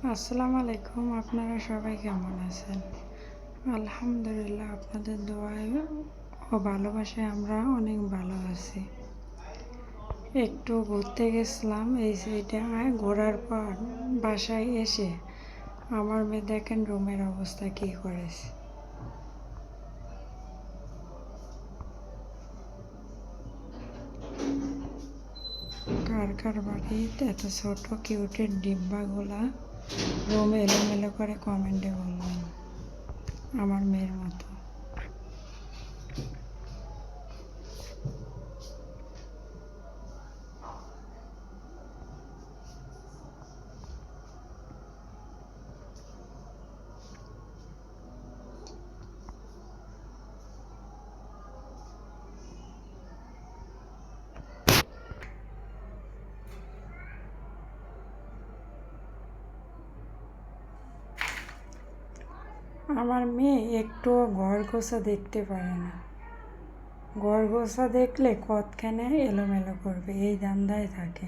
আসসালামু আলাইকুম। আপনারা সবাই কেমন আছেন? আলহামদুলিল্লাহ, আপনাদের দোয়ায় ও ভালোবাসায় আমরা অনেক ভালো আছি। একটু ঘুরতে গেছিলাম এই সাইডে। ঘোরার পর বাসায় এসে আমার মেয়ে দেখেন রুমের অবস্থা কী করেছে। কার কার বাড়িতে এত ছোট কিউটের ডিব্বাগুলা রুম এলোমেলো করে কমেন্টে বলবেন। আমার মেয়ের মতো। আমার মেয়ে একটুও ঘর গোছা দেখতে পারে না। ঘর গোছা দেখলে কতখানে এলোমেলো করবে, এই ধান্দায় থাকে।